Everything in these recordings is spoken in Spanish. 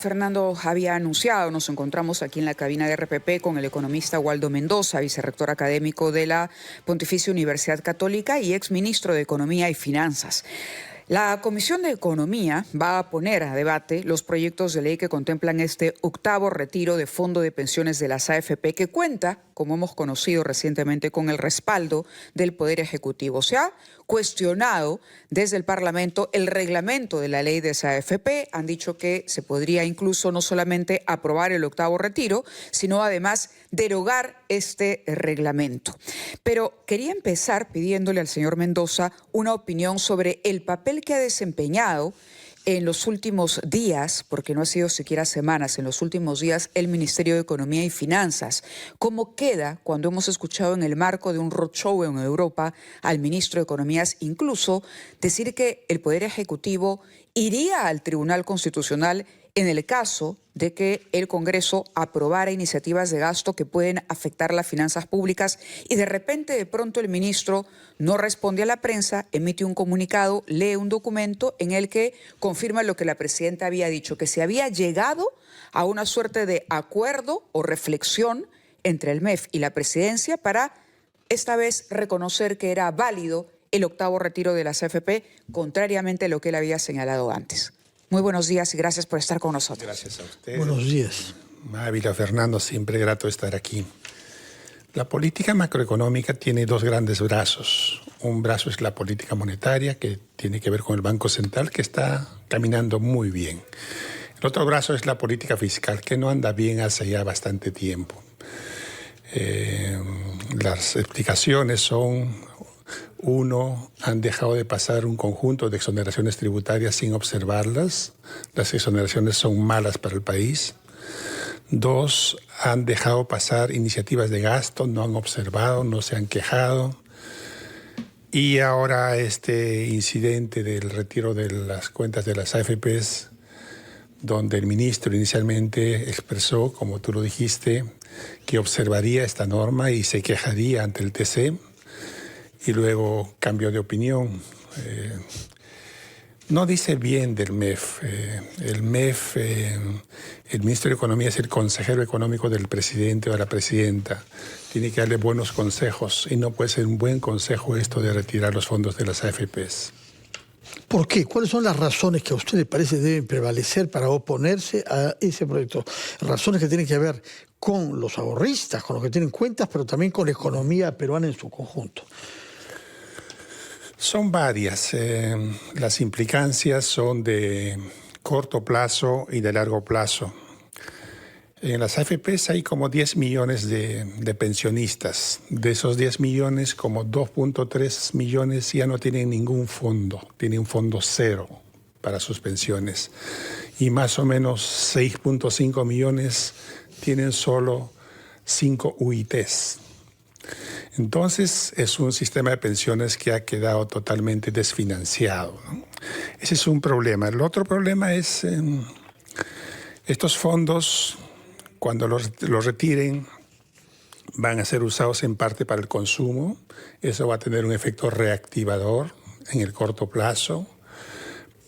Fernando había anunciado, nos encontramos aquí en la cabina de RPP con el economista Waldo Mendoza, vicerrector académico de la Pontificia Universidad Católica y exministro de Economía y Finanzas. La Comisión de Economía va a poner a debate los proyectos de ley que contemplan este octavo retiro de fondo de pensiones de las AFP, que cuenta, como hemos conocido recientemente, con el respaldo del Poder Ejecutivo. Se ha cuestionado desde el Parlamento el reglamento de la ley de esa AFP. Han dicho que se podría incluso no solamente aprobar el octavo retiro, sino además derogar este reglamento. Pero quería empezar pidiéndole al señor Mendoza una opinión sobre el papel que ha desempeñado en los últimos días, porque no ha sido siquiera semanas, en los últimos días, el Ministerio de Economía y Finanzas. ¿Cómo queda cuando hemos escuchado en el marco de un roadshow en Europa al ministro de Economías incluso decir que el Poder Ejecutivo iría al Tribunal Constitucional en el caso de que el Congreso aprobara iniciativas de gasto que pueden afectar las finanzas públicas y de repente, de pronto, el ministro no responde a la prensa, emite un comunicado, lee un documento en el que confirma lo que la presidenta había dicho, que se había llegado a una suerte de acuerdo o reflexión entre el MEF y la presidencia para esta vez reconocer que era válido el octavo retiro de las AFP, contrariamente a lo que él había señalado antes. Muy buenos días y gracias por estar con nosotros. Gracias a ustedes. Buenos días. Ávila, Fernando, siempre grato estar aquí. La política macroeconómica tiene dos grandes brazos. Un brazo es la política monetaria, que tiene que ver con el Banco Central, que está caminando muy bien. El otro brazo es la política fiscal, que no anda bien hace ya bastante tiempo. Las explicaciones son: uno, han dejado de pasar un conjunto de exoneraciones tributarias sin observarlas. Las exoneraciones son malas para el país. Dos, han dejado pasar iniciativas de gasto, no han observado, no se han quejado. Y ahora este incidente del retiro de las cuentas de las AFPs, donde el ministro inicialmente expresó, como tú lo dijiste, que observaría esta norma y se quejaría ante el TC, y luego cambió de opinión. No dice bien del MEF. El MEF, el ministro de Economía es el consejero económico del presidente o de la presidenta. Tiene que darle buenos consejos y no puede ser un buen consejo esto de retirar los fondos de las AFPs. ¿Por qué? ¿Cuáles son las razones que a usted le parece deben prevalecer para oponerse a ese proyecto? Razones que tienen que ver con los ahorristas, con los que tienen cuentas, pero también con la economía peruana en su conjunto. Son varias. Las implicancias son de corto plazo y de largo plazo. En las AFPs hay como 10 millones de pensionistas. De esos 10 millones, como 2.3 millones ya no tienen ningún fondo. Tienen un fondo cero para sus pensiones. Y más o menos 6.5 millones tienen solo 5 UITs. Entonces, es un sistema de pensiones que ha quedado totalmente desfinanciado, ¿no? Ese es un problema. El otro problema es estos fondos, cuando los retiren, van a ser usados en parte para el consumo. Eso va a tener un efecto reactivador en el corto plazo.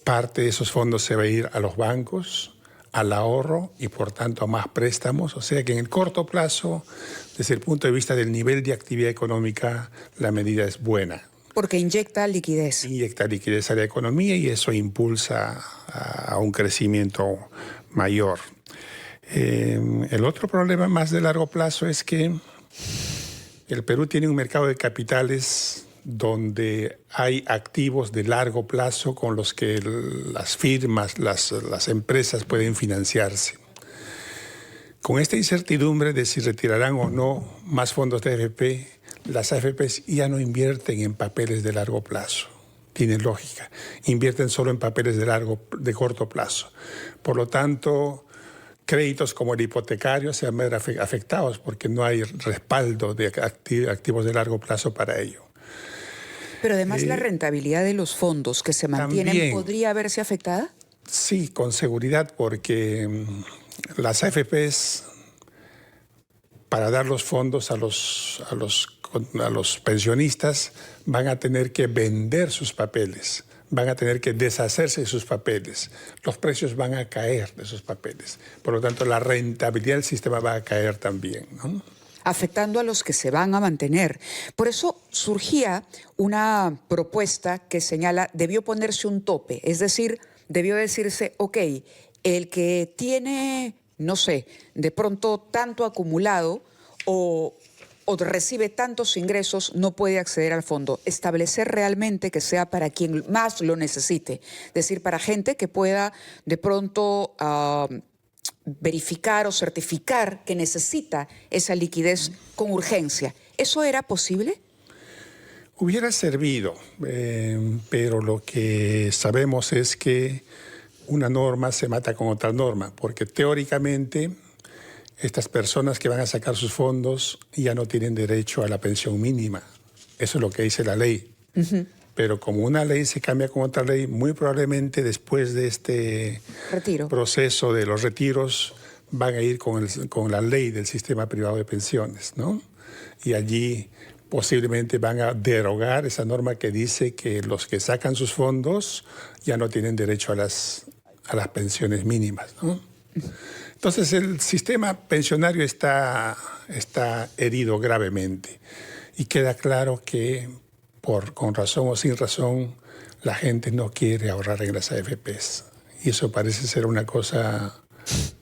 Parte de esos fondos se va a ir a los bancos, al ahorro y por tanto a más préstamos. O sea que en el corto plazo, desde el punto de vista del nivel de actividad económica, la medida es buena. Porque inyecta liquidez. Inyecta liquidez a la economía y eso impulsa a un crecimiento mayor. El otro problema más de largo plazo es que el Perú tiene un mercado de capitales donde hay activos de largo plazo con los que las firmas, las empresas pueden financiarse. Con esta incertidumbre de si retirarán o no más fondos de AFP, las AFPs ya no invierten en papeles de largo plazo. Tiene lógica. Invierten solo en papeles de corto plazo. Por lo tanto, créditos como el hipotecario se van a ver afectados porque no hay respaldo de activos de largo plazo para ello. Pero además la rentabilidad de los fondos que se mantienen también podría verse afectada. Sí, con seguridad, porque las AFPs, para dar los fondos a los pensionistas, van a tener que vender sus papeles. van a tener que deshacerse de sus papeles. Los precios van a caer de sus papeles. Por lo tanto, la rentabilidad del sistema va a caer también, ¿no? Afectando a los que se van a mantener. Por eso surgía una propuesta que señala, debió ponerse un tope, es decir, debió decirse, ok, el que tiene, no sé, de pronto tanto acumulado o recibe tantos ingresos no puede acceder al fondo. Establecer realmente que sea para quien más lo necesite, es decir, para gente que pueda de pronto verificar o certificar que necesita esa liquidez con urgencia. ¿Eso era posible? Hubiera servido, pero lo que sabemos es que una norma se mata con otra norma, porque teóricamente estas personas que van a sacar sus fondos ya no tienen derecho a la pensión mínima. Eso es lo que dice la ley. Pero como una ley se cambia con otra ley, muy probablemente después de este proceso de los retiros van a ir con la ley del sistema privado de pensiones, ¿no? Y allí posiblemente van a derogar esa norma que dice que los que sacan sus fondos ya no tienen derecho a las pensiones mínimas, ¿no? Entonces el sistema pensionario está herido gravemente y queda claro que con razón o sin razón la gente no quiere ahorrar en las AFPs y eso parece ser una cosa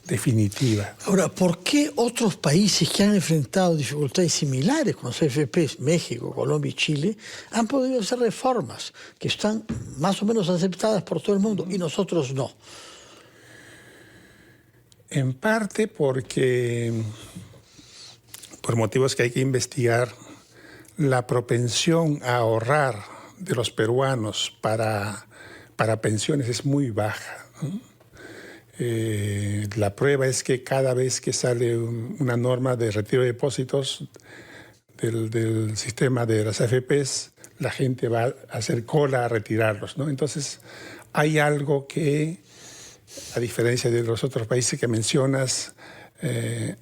definitiva. Ahora, ¿por qué otros países que han enfrentado dificultades similares con las AFPs, México, Colombia y Chile, han podido hacer reformas que están más o menos aceptadas por todo el mundo y nosotros no? En parte por motivos que hay que investigar, la propensión a ahorrar de los peruanos para pensiones es muy baja, ¿no? La prueba es que cada vez que sale una norma de retiro de depósitos del sistema de las AFPs, la gente va a hacer cola a retirarlos, ¿no? Entonces, hay algo que, a diferencia de los otros países que mencionas,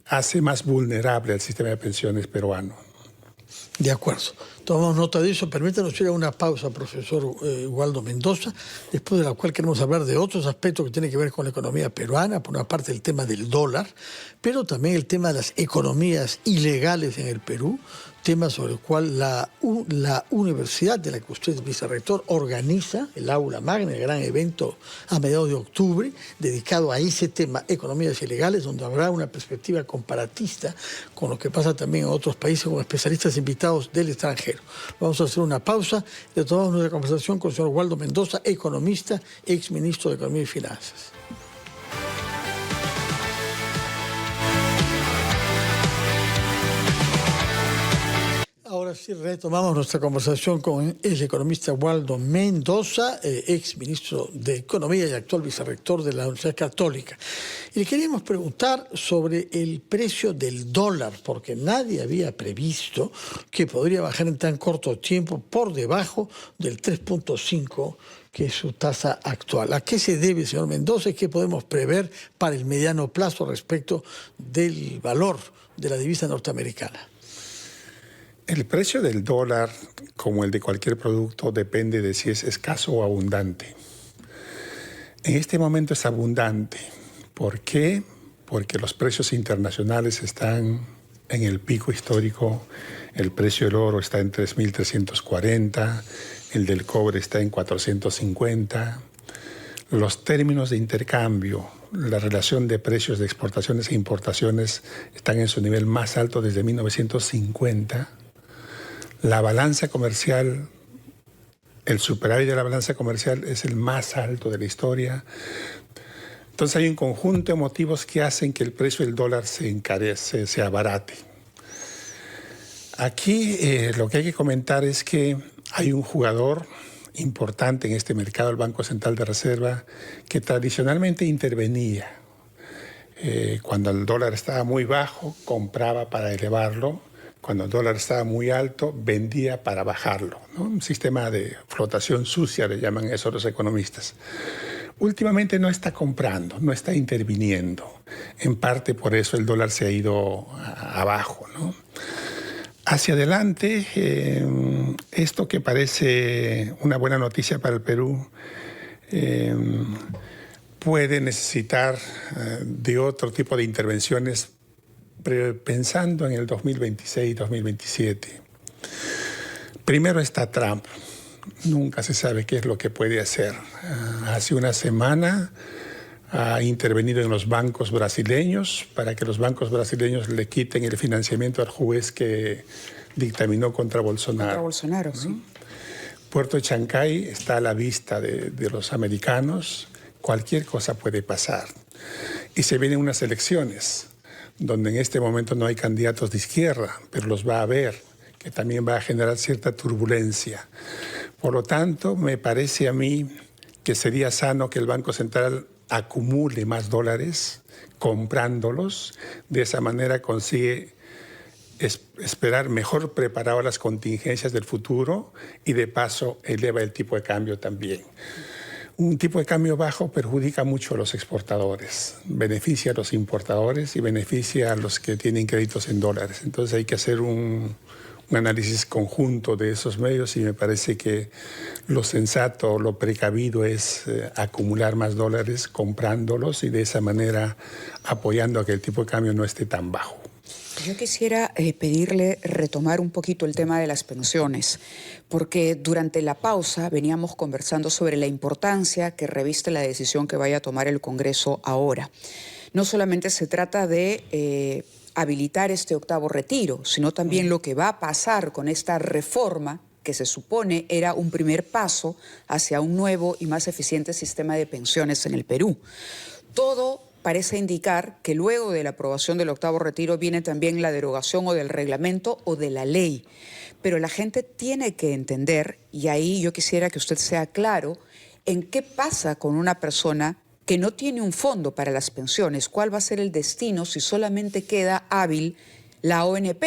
hace más vulnerable al sistema de pensiones peruano. De acuerdo. Tomamos nota de eso. Permítanos ir a una pausa, profesor Waldo Mendoza, después de la cual queremos hablar de otros aspectos que tienen que ver con la economía peruana, por una parte el tema del dólar, pero también el tema de las economías ilegales en el Perú, tema sobre el cual la universidad de la que usted es vicerrector organiza el Aula Magna, el gran evento a mediados de octubre, dedicado a ese tema, economías ilegales, donde habrá una perspectiva comparatista con lo que pasa también en otros países con especialistas invitados del extranjero. Vamos a hacer una pausa y retomamos nuestra conversación con el señor Waldo Mendoza, economista, exministro de Economía y Finanzas. Ahora sí, retomamos nuestra conversación con el economista Waldo Mendoza, ex ministro de Economía y actual vicerrector de la Universidad Católica. Y le queríamos preguntar sobre el precio del dólar, porque nadie había previsto que podría bajar en tan corto tiempo por debajo del 3.5, que es su tasa actual. ¿A qué se debe, señor Mendoza, y qué podemos prever para el mediano plazo respecto del valor de la divisa norteamericana? El precio del dólar, como el de cualquier producto, depende de si es escaso o abundante. En este momento es abundante. ¿Por qué? Porque los precios internacionales están en el pico histórico. El precio del oro está en 3.340, el del cobre está en 450. Los términos de intercambio, la relación de precios de exportaciones e importaciones están en su nivel más alto desde 1950. La balanza comercial, el superávit de la balanza comercial es el más alto de la historia. Entonces hay un conjunto de motivos que hacen que el precio del dólar se encarece, se abarate. Aquí lo que hay que comentar es que hay un jugador importante en este mercado, el Banco Central de Reserva, que tradicionalmente intervenía. Cuando el dólar estaba muy bajo, compraba para elevarlo. Cuando el dólar estaba muy alto, vendía para bajarlo, ¿no? Un sistema de flotación sucia, le llaman eso los economistas. Últimamente no está comprando, no está interviniendo. En parte por eso el dólar se ha ido abajo, ¿no? Hacia adelante Esto que parece una buena noticia para el Perú puede necesitar de otro tipo de intervenciones pensando en el 2026-2027. Primero está Trump. Nunca se sabe qué es lo que puede hacer. Hace una semana ha intervenido en los bancos brasileños para que los bancos brasileños le quiten el financiamiento al juez que dictaminó contra Bolsonaro. Contra Bolsonaro, sí. Puerto de Chancay está a la vista de los americanos. Cualquier cosa puede pasar. Y se vienen unas elecciones donde en este momento no hay candidatos de izquierda, pero los va a haber, que también va a generar cierta turbulencia. Por lo tanto, me parece a mí que sería sano que el Banco Central acumule más dólares comprándolos. De esa manera consigue esperar mejor preparado las contingencias del futuro y de paso eleva el tipo de cambio también. Un tipo de cambio bajo perjudica mucho a los exportadores, beneficia a los importadores y beneficia a los que tienen créditos en dólares. Entonces hay que hacer un análisis conjunto de esos medios y me parece que lo sensato, lo precavido es acumular más dólares comprándolos y de esa manera apoyando a que el tipo de cambio no esté tan bajo. Yo quisiera pedirle retomar un poquito el tema de las pensiones, porque durante la pausa veníamos conversando sobre la importancia que reviste la decisión que vaya a tomar el Congreso ahora. No solamente se trata de habilitar este octavo retiro, sino también lo que va a pasar con esta reforma que se supone era un primer paso hacia un nuevo y más eficiente sistema de pensiones en el Perú. Todo parece indicar que luego de la aprobación del octavo retiro viene también la derogación o del reglamento o de la ley. Pero la gente tiene que entender, y ahí yo quisiera que usted sea claro, en qué pasa con una persona que no tiene un fondo para las pensiones. ¿Cuál va a ser el destino si solamente queda hábil la ONP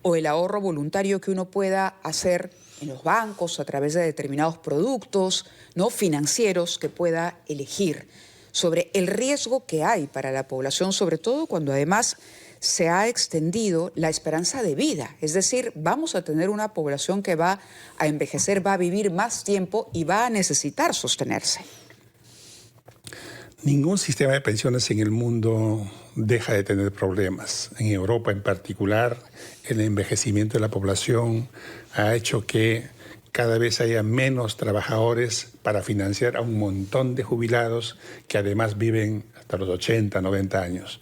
o el ahorro voluntario que uno pueda hacer en los bancos a través de determinados productos, ¿no?, financieros que pueda elegir? Sobre el riesgo que hay para la población, sobre todo cuando además se ha extendido la esperanza de vida. Es decir, vamos a tener una población que va a envejecer, va a vivir más tiempo y va a necesitar sostenerse. Ningún sistema de pensiones en el mundo deja de tener problemas. En Europa en particular, el envejecimiento de la población ha hecho que cada vez haya menos trabajadores para financiar a un montón de jubilados que además viven hasta los 80, 90 años.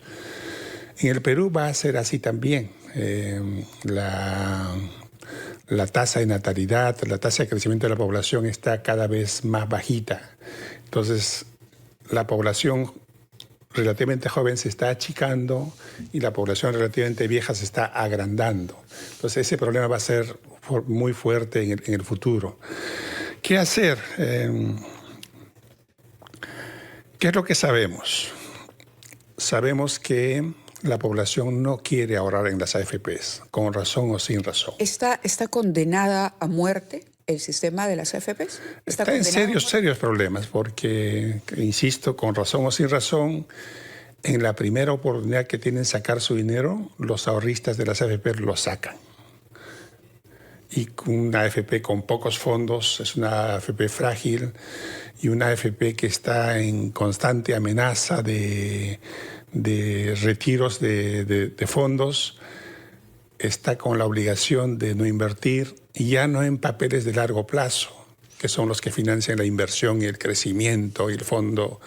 En el Perú va a ser así también. La tasa de natalidad, la tasa de crecimiento de la población está cada vez más bajita. Entonces, la población relativamente joven se está achicando y la población relativamente vieja se está agrandando. Entonces, ese problema va a ser muy fuerte en el futuro. ¿Qué hacer? ¿Qué es lo que sabemos? Sabemos que la población no quiere ahorrar en las AFPs, con razón o sin razón. ¿Está condenada a muerte el sistema de las AFPs? Está en serios problemas, porque, insisto, con razón o sin razón, en la primera oportunidad que tienen sacar su dinero, los ahorristas de las AFP lo sacan. Y una AFP con pocos fondos es una AFP frágil y una AFP que está en constante amenaza de retiros de fondos, está con la obligación de no invertir, y ya no en papeles de largo plazo, que son los que financian la inversión y el crecimiento y el fondo,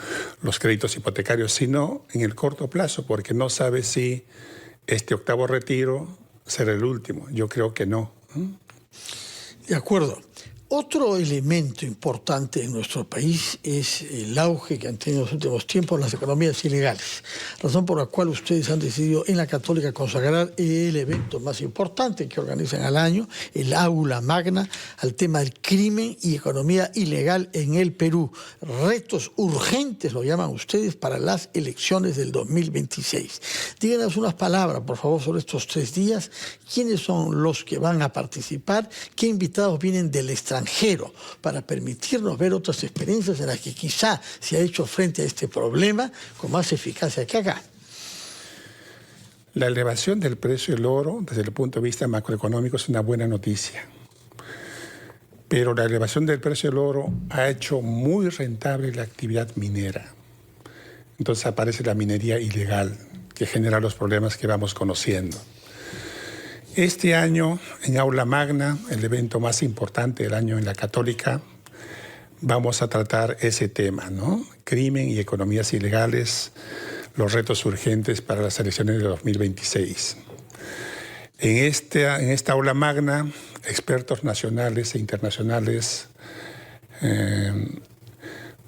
los créditos hipotecarios, sino en el corto plazo, porque no sabe si este octavo retiro será el último. Yo creo que no. De acuerdo. Otro elemento importante en nuestro país es el auge que han tenido en los últimos tiempos las economías ilegales, razón por la cual ustedes han decidido en la Católica consagrar el evento más importante que organizan al año, el Aula Magna, al tema del crimen y economía ilegal en el Perú. Retos urgentes, lo llaman ustedes, para las elecciones del 2026. Díganos unas palabras, por favor, sobre estos 3 días. ¿Quiénes son los que van a participar? ¿Qué invitados vienen del extranjero para permitirnos ver otras experiencias en las que quizá se ha hecho frente a este problema con más eficacia que acá? La elevación del precio del oro desde el punto de vista macroeconómico es una buena noticia. pero la elevación del precio del oro ha hecho muy rentable la actividad minera. Entonces aparece la minería ilegal, que genera los problemas que vamos conociendo. Este año, en Aula Magna, el evento más importante del año en la Católica, vamos a tratar ese tema, ¿no? Crimen y economías ilegales, los retos urgentes para las elecciones de 2026. En esta Aula Magna, expertos nacionales e internacionales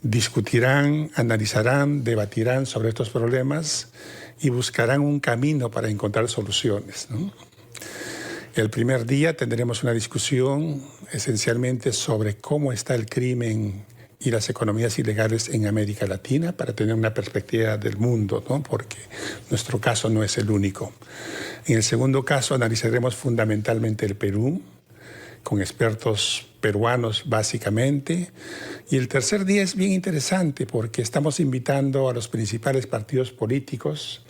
discutirán, analizarán, debatirán sobre estos problemas y buscarán un camino para encontrar soluciones, ¿no? El primer día tendremos una discusión esencialmente sobre cómo está el crimen y las economías ilegales en América Latina para tener una perspectiva del mundo, ¿no? Porque nuestro caso no es el único. En el segundo caso analizaremos fundamentalmente el Perú, con expertos peruanos básicamente. Y el tercer día es bien interesante porque estamos invitando a los principales partidos políticos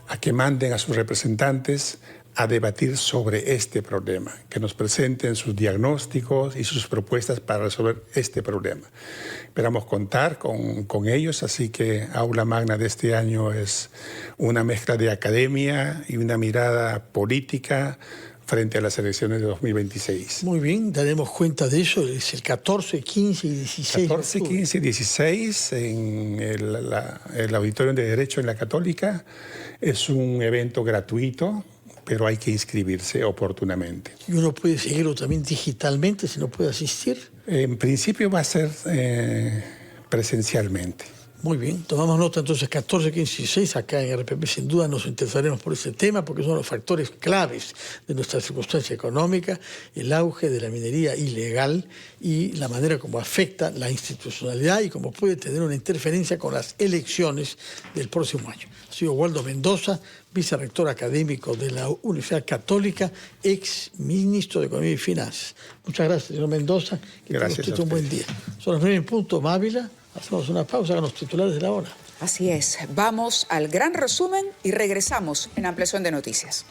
a que manden a sus representantes a debatir sobre este problema, que nos presenten sus diagnósticos y sus propuestas para resolver este problema. Esperamos contar con ellos, así que Aula Magna de este año es una mezcla de academia y una mirada política frente a las elecciones de 2026. Muy bien, daremos cuenta de eso. Es el 14, 15 y 16 14, 15 y 16 en el Auditorio de Derecho en la Católica. Es un evento gratuito, pero hay que inscribirse oportunamente. ¿Y uno puede seguirlo también digitalmente si no puede asistir? En principio va a ser presencialmente. Muy bien, tomamos nota entonces 14, 15 y 16, acá en RPP sin duda nos interesaremos por este tema porque son los factores claves de nuestra circunstancia económica, el auge de la minería ilegal y la manera como afecta la institucionalidad y cómo puede tener una interferencia con las elecciones del próximo año. Ha sido Waldo Mendoza, vicerrector académico de la Universidad Católica, ex ministro de Economía y Finanzas. Muchas gracias, señor Mendoza. Que gracias tenga usted un buen día. Son las 9:00 Mávila. Hacemos una pausa con los titulares de la hora. Así es. Vamos al gran resumen y regresamos en Ampliación de Noticias.